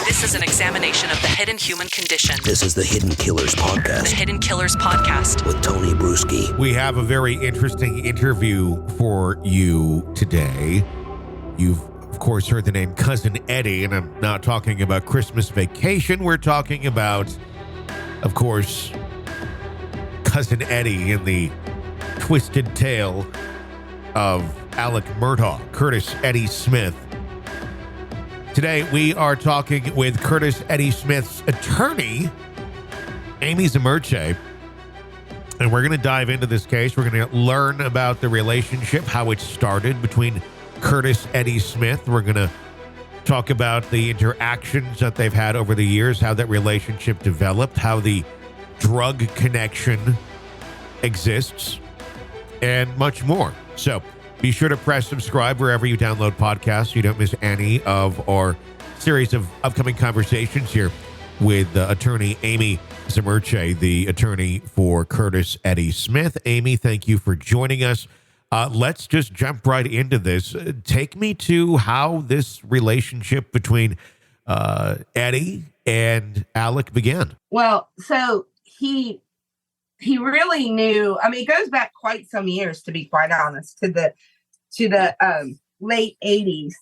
This is an examination of the hidden human condition. This is the Hidden Killers Podcast. The Hidden Killers Podcast. With Tony Bruschi. We have a very interesting interview for you today. You've, of course, heard the name Cousin Eddie, and I'm not talking about Christmas Vacation. We're talking about, of course, Cousin Eddie in the twisted tale of Alex Murdaugh, Curtis Eddie Smith. Today, we are talking with Curtis Eddie Smith's attorney, Amy Zamurche, and we're going to dive into this case. We're going to learn about the relationship, how it started between Curtis Eddie Smith. We're going to talk about the interactions that they've had over the years, how that relationship developed, how the drug connection exists, and much more. So be sure to press subscribe wherever you download podcasts so you don't miss any of our series of upcoming conversations here with attorney Amy Zamurche, the attorney for Curtis Eddie Smith. Amy, thank you for joining us. Let's just jump right into this. Take me to how this relationship between Eddie and Alec began. Well, so he really knew. I mean, it goes back quite some years, to be quite honest, to the late 80s.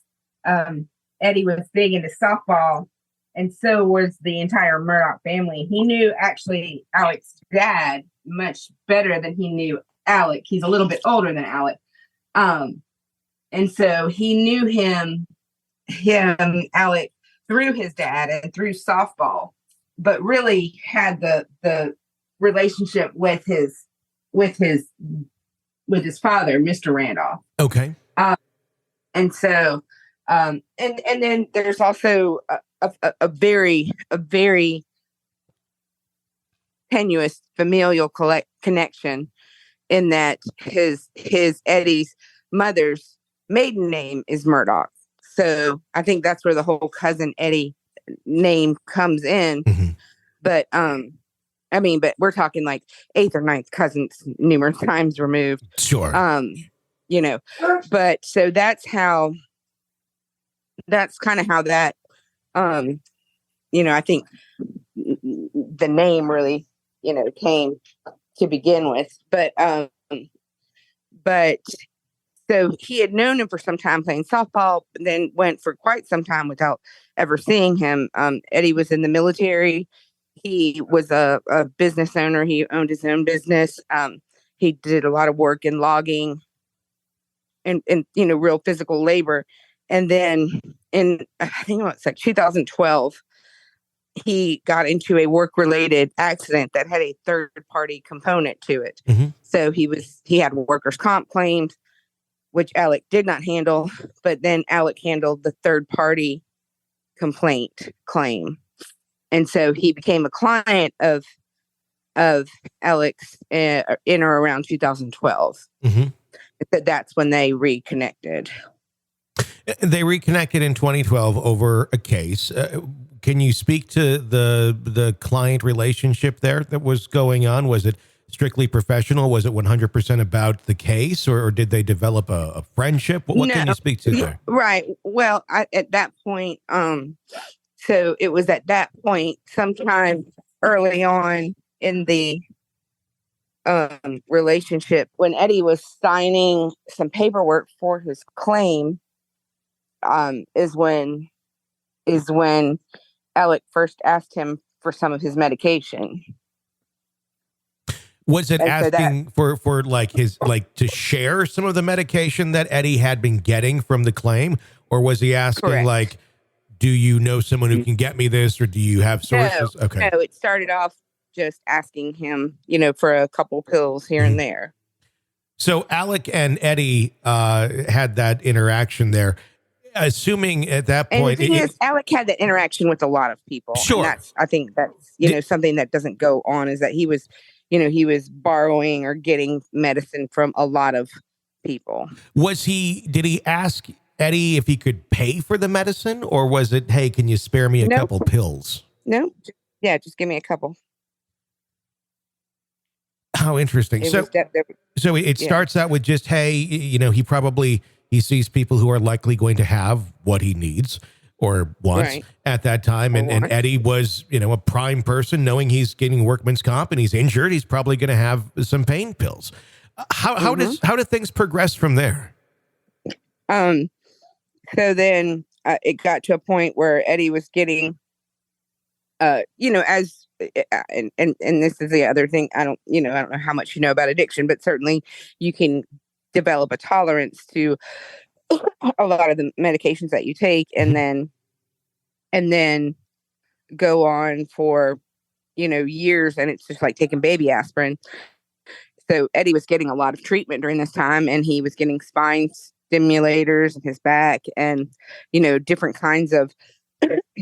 Eddie was big into softball, and so was the entire Murdaugh family. He knew actually Alec's dad much better than he knew Alec. He's a little bit older than Alec. And so he knew Alec, through his dad and through softball, but really had the relationship with his father, Mr. Randolph. Okay. And so, and then there's also a very tenuous familial connection in that his Eddie's mother's maiden name is Murdaugh. So I think that's where the whole Cousin Eddie name comes in. Mm-hmm. But, but we're talking like 8th or 9th cousins numerous times removed. Sure. But so that's kind of how that, I think the name really, came to begin with. But so he had known him for some time playing softball, then went for quite some time without ever seeing him. Eddie was in the military. He was a business owner. He owned his own business. He did a lot of work in logging and real physical labor. And then in, I think it was like 2012, he got into a work-related accident that had a third-party component to it. Mm-hmm. So he had workers' comp claims, which Alec did not handle, but then Alec handled the third-party complaint claim. And so he became a client of Alex in or around 2012. Mm-hmm. That's when they reconnected. They reconnected in 2012 over a case. Can you speak to the client relationship there that was going on? Was it strictly professional? Was it 100% about the case, or did they develop a friendship? What can you speak to there? Right. Well, at that point, so it was at that point, sometime early on in the relationship, when Eddie was signing some paperwork for his claim, is when Alec first asked him for some of his medication. Was it asking for like to share some of the medication that Eddie had been getting from the claim, or was he asking Correct. Like, do you know someone who can get me this, or do you have sources? No, it started off just asking him, for a couple pills here and there. So Alec and Eddie had that interaction there. Assuming at that point, and the thing is, Alec had that interaction with a lot of people. Sure, and I think that's something that doesn't go on is that he was borrowing or getting medicine from a lot of people. Did he ask Eddie if he could pay for the medicine, or was it, hey, can you spare me a couple pills? No, just give me a couple. How interesting. So it starts out with just, hey, he sees people who are likely going to have what he needs. or once Right. at that time. And Once. Eddie was, a prime person, knowing he's getting workman's comp and he's injured. He's probably going to have some pain pills. How do things progress from there? So then it got to a point where Eddie was getting, as and this is the other thing. I don't know how much you know about addiction, but certainly you can develop a tolerance to a lot of the medications that you take, and then go on for years, and it's just like taking baby aspirin. So Eddie was getting a lot of treatment during this time, and he was getting spine stimulators in his back, and different kinds of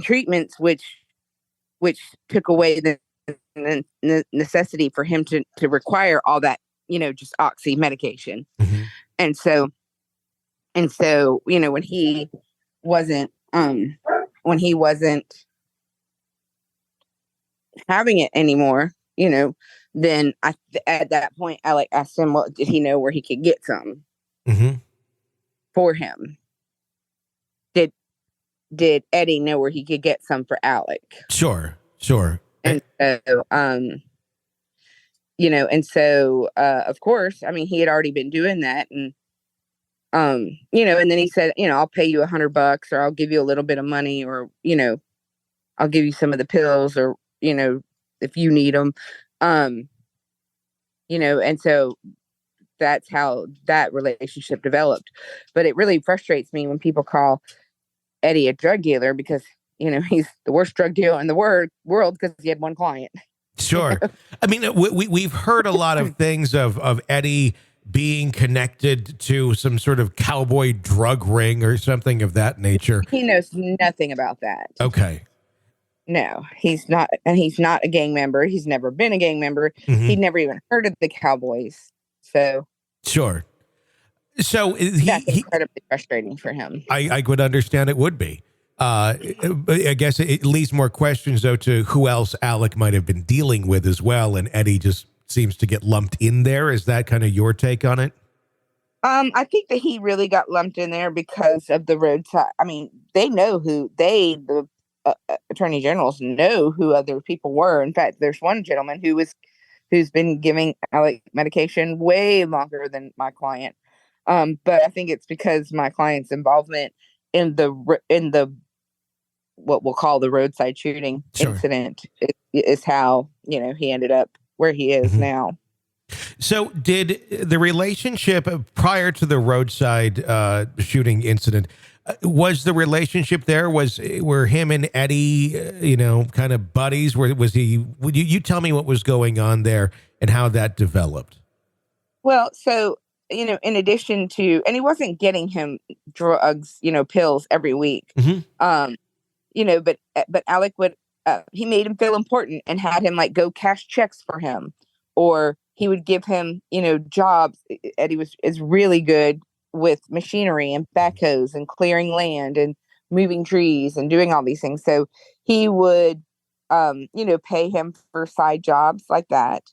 treatments, which took away the necessity for him to require all that just oxy medication. Mm-hmm. And so when he wasn't having it anymore, then at that point I asked him, well, did he know where he could get some for him? Did Eddie know where he could get some for Alec? Sure. And so of course, I mean, he had already been doing that, and and then he said, I'll pay you $100, or I'll give you a little bit of money, or I'll give you some of the pills, or if you need them, and so that's how that relationship developed. But it really frustrates me when people call Eddie a drug dealer, because he's the worst drug dealer in the world because he had one client. Sure. I mean, we've heard a lot of things of Eddie being connected to some sort of cowboy drug ring or something of that nature. He knows nothing about that. Okay. No, he's not. And he's not a gang member. He's never been a gang member. Mm-hmm. He'd never even heard of the Cowboys. So. Sure. So that's incredibly frustrating for him. I would understand it would be. I guess it leads more questions, though, to who else Alec might have been dealing with as well. And Eddie just seems to get lumped in there. Is that kind of your take on it? I think that he really got lumped in there because of the roadside. I mean, they know the attorney generals know who other people were. In fact, there's one gentleman who's been giving Alec medication way longer than my client. But I think it's because my client's involvement in the what we'll call the roadside shooting incident is how he ended up where he is now. So did the relationship prior to the roadside shooting incident, was the relationship there, were him and Eddie kind of buddies? Would you tell me what was going on there and how that developed? Well, so in addition to, and he wasn't getting him drugs, pills every week. But Alec would, he made him feel important and had him go cash checks for him, or he would give him, jobs. Eddie is really good with machinery and backhoes and clearing land and moving trees and doing all these things. So he would, pay him for side jobs like that.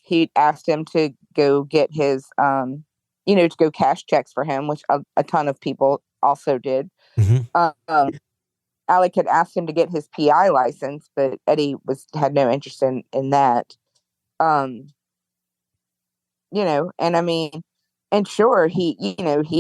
He'd asked him to go get his, to go cash checks for him, which a ton of people also did. Alec had asked him to get his PI license, but Eddie had no interest in that. And I mean, and sure, he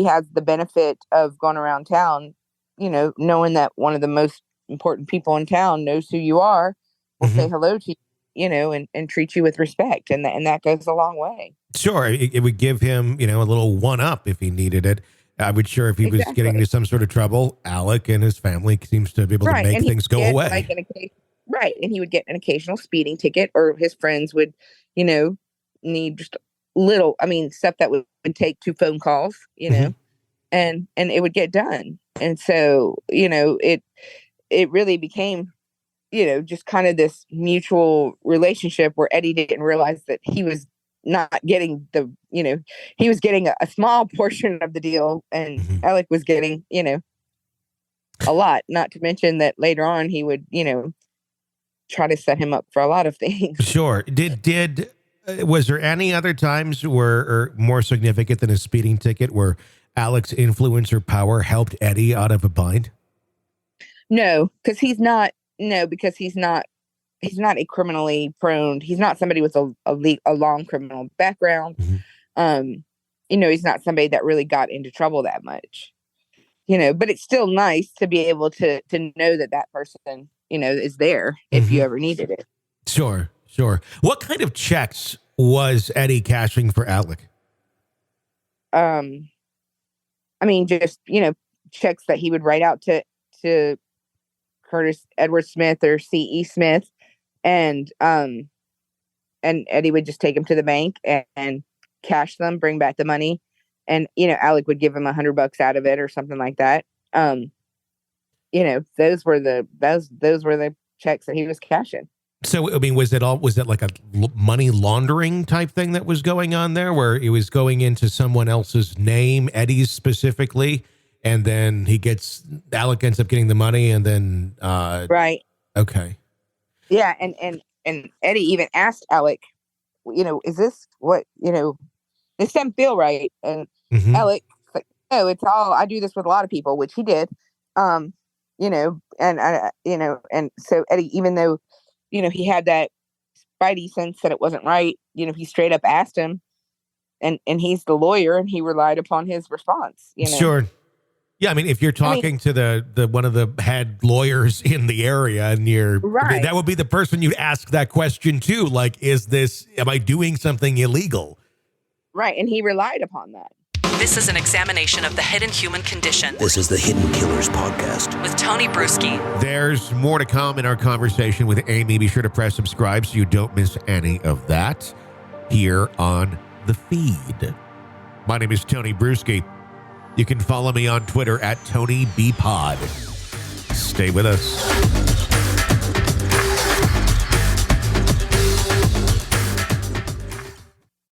has the benefit of going around town, knowing that one of the most important people in town knows who you are, will say hello to you, and treat you with respect. And that goes a long way. Sure. It would give him, a little one up if he needed it. I would sure if he was getting into some sort of trouble, Alec and his family seems to be able to make things go away. And he would get an occasional speeding ticket, or his friends would, need just little, stuff that would take 2 phone calls, and it would get done. And so, it really became, just kind of this mutual relationship where Eddie didn't realize that he was not getting he was getting a small portion of the deal, and Alec was getting, a lot, not to mention that later on he would, try to set him up for a lot of things. Sure. Was there any other times or more significant than a speeding ticket where Alec's influence or power helped Eddie out of a bind? No, because he's not. No, because he's not. He's not a criminally prone. He's not somebody with a long criminal background. He's not somebody that really got into trouble that much. But it's still nice to be able to know that person, is there if you ever needed it. Sure. What kind of checks was Eddie cashing for Alec? Just, checks that he would write out to Curtis Edward Smith or C.E. Smith. And Eddie would just take them to the bank and cash them, bring back the money. And, Alec would give him $100 out of it or something like that. Those were the checks that he was cashing. So, I mean, was that like a money laundering type thing that was going on there where it was going into someone else's name, Eddie's specifically, and then Alec ends up getting the money and then, right. Okay. Yeah. And Eddie even asked Alec, is this what, this doesn't feel right. And Alec, like, no, it's all, I do this with a lot of people, which he did. And so Eddie, even though, he had that spidey sense that it wasn't right, he straight up asked him, and he's the lawyer and he relied upon his response, Sure. Yeah, I mean, if you're talking to the one of the head lawyers in the area and right. that would be the person you'd ask that question to, like, am I doing something illegal? Right, and he relied upon that. This is an examination of the hidden human condition. This is the Hidden Killers Podcast With Tony Bruschi. There's more to come in our conversation with Amy. Be sure to press subscribe so you don't miss any of that here on the feed. My name is Tony Bruschi. You can follow me on Twitter at TonyBPod. Stay with us.